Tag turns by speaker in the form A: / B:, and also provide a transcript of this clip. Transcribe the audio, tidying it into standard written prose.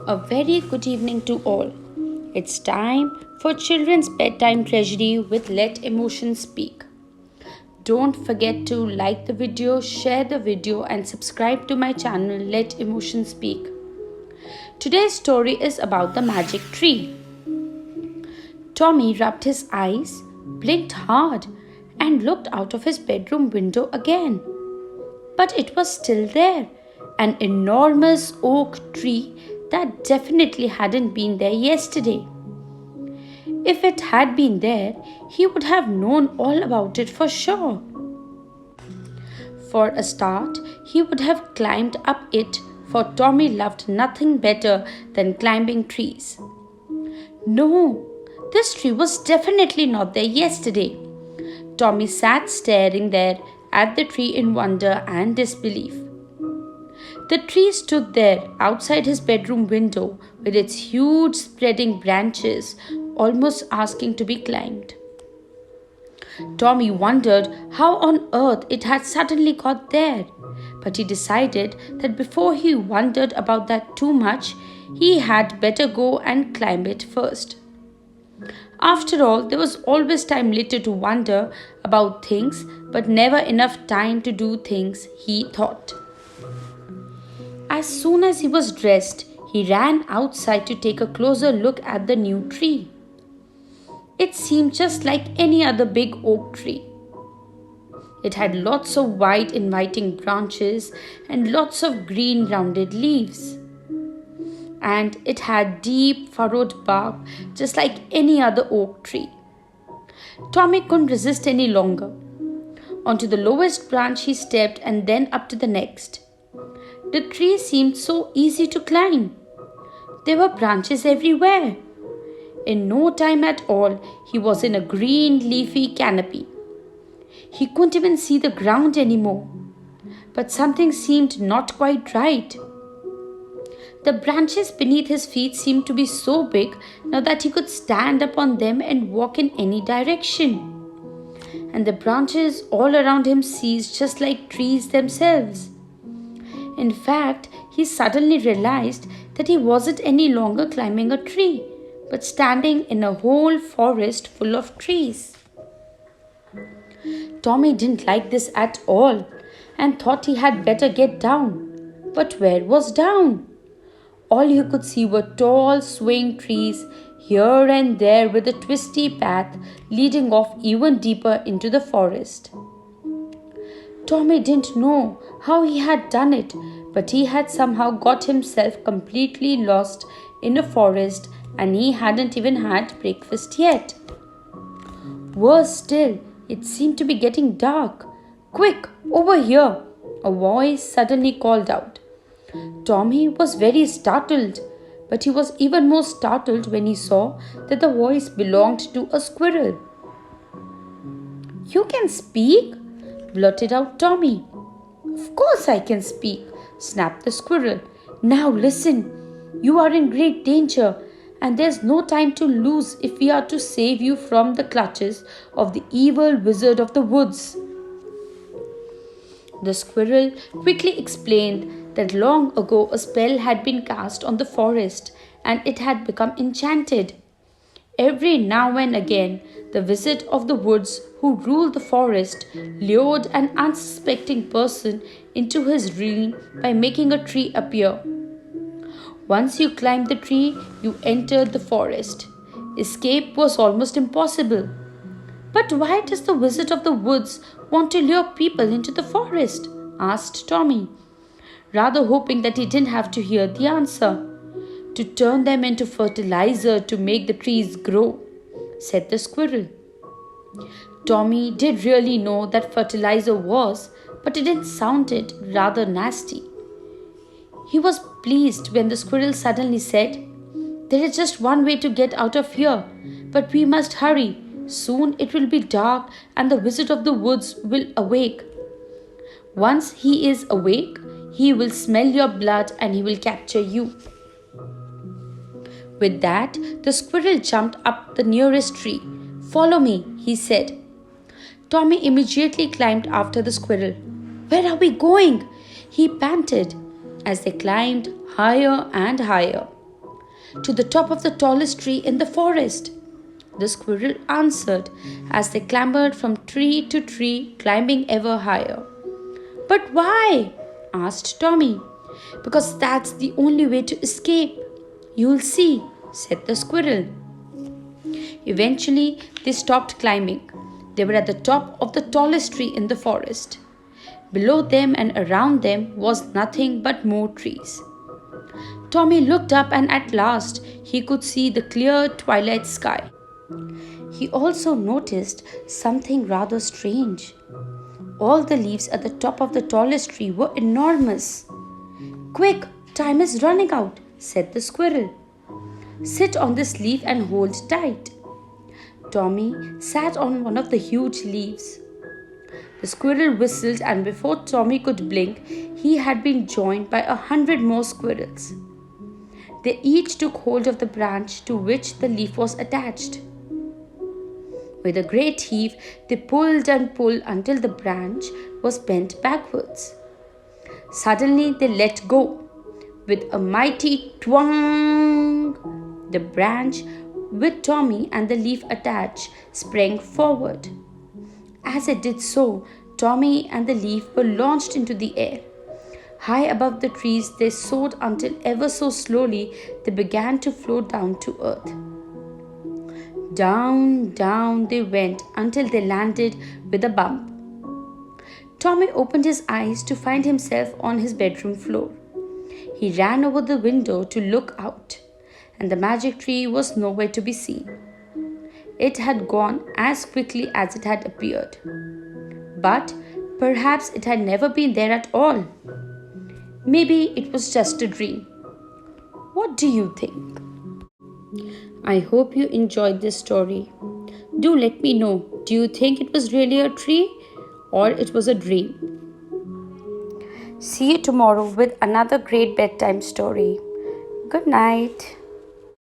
A: A very good evening to all. It's time for Children's Bedtime Treasury with Let Emotions Speak. Don't forget to like the video, share the video, and subscribe to my channel Let Emotions Speak. Today's story is about the magic tree. Tommy rubbed his eyes, blinked hard, and looked out of his bedroom window again. But it was still there, an enormous oak tree that definitely hadn't been there yesterday. If it had been there, he would have known all about it for sure. For a start, he would have climbed up it, for Tommy loved nothing better than climbing trees. No, this tree was definitely not there yesterday. Tommy sat staring there at the tree in wonder and disbelief. The tree stood there outside his bedroom window with its huge spreading branches almost asking to be climbed. Tommy wondered how on earth it had suddenly got there, but he decided that before he wondered about that too much, he had better go and climb it first. After all, there was always time later to wonder about things, but never enough time to do things, he thought. As soon as he was dressed, he ran outside to take a closer look at the new tree. It seemed just like any other big oak tree. It had lots of wide, inviting branches and lots of green, rounded leaves. And it had deep, furrowed bark just like any other oak tree. Tommy couldn't resist any longer. Onto the lowest branch he stepped and then up to the next. The tree seemed so easy to climb. There were branches everywhere. In no time at all, he was in a green leafy canopy. He couldn't even see the ground anymore. But something seemed not quite right. The branches beneath his feet seemed to be so big now that he could stand upon them and walk in any direction. And the branches all around him seized just like trees themselves. In fact, he suddenly realized that he wasn't any longer climbing a tree, but standing in a whole forest full of trees. Tommy didn't like this at all and thought he had better get down. But where was down? All he could see were tall, swaying trees here and there with a twisty path leading off even deeper into the forest. Tommy didn't know how he had done it, but he had somehow got himself completely lost in a forest and he hadn't even had breakfast yet. Worse still, it seemed to be getting dark. "Quick, over here!" a voice suddenly called out. Tommy was very startled, but he was even more startled when he saw that the voice belonged to a squirrel. "You can speak?" blurted out Tommy. "Of course I can speak," snapped the squirrel. "Now listen, you are in great danger and there's no time to lose if we are to save you from the clutches of the evil wizard of the woods." The squirrel quickly explained that long ago a spell had been cast on the forest and it had become enchanted. Every now and again, the wizard of the woods who ruled the forest lured an unsuspecting person into his realm by making a tree appear. Once you climbed the tree, you entered the forest. Escape was almost impossible. "But why does the wizard of the woods want to lure people into the forest?" asked Tommy, rather hoping that he didn't have to hear the answer. "To turn them into fertilizer to make the trees grow," said the squirrel. Tommy did really know that fertilizer was, but it sounded rather nasty. He was pleased when the squirrel suddenly said, "There is just one way to get out of here, but we must hurry. Soon it will be dark and the wizard of the woods will awake. Once he is awake, he will smell your blood and he will capture you." With that, the squirrel jumped up the nearest tree. "Follow me," he said. Tommy immediately climbed after the squirrel. "Where are we going?" he panted as they climbed higher and higher. To the top of the tallest tree in the forest. The squirrel answered as they clambered from tree to tree, climbing ever higher. But why? Asked Tommy. Because that's the only way to escape. You'll see, said the squirrel. Eventually, they stopped climbing. They were at the top of the tallest tree in the forest. Below them and around them was nothing but more trees. Tommy looked up and at last he could see the clear twilight sky. He also noticed something rather strange. All the leaves at the top of the tallest tree were enormous. Quick, time is running out, said the squirrel. Sit on this leaf and hold tight. Tommy sat on one of the huge leaves. The squirrel whistled, and before Tommy could blink, he had been joined by 100 more squirrels. They each took hold of the branch to which the leaf was attached. With a great heave, they pulled and pulled until the branch was bent backwards. Suddenly, they let go. With a mighty twang, the branch, with Tommy and the leaf attached, sprang forward. As it did so, Tommy and the leaf were launched into the air. High above the trees, they soared until ever so slowly they began to float down to earth. Down, down they went until they landed with a bump. Tommy opened his eyes to find himself on his bedroom floor. He ran over the window to look out, and the magic tree was nowhere to be seen. It had gone as quickly as it had appeared. But perhaps it had never been there at all. Maybe it was just a dream. What do you think? I hope you enjoyed this story. Do let me know. Do you think it was really a tree or it was a dream? See you tomorrow with another great bedtime story. Good night.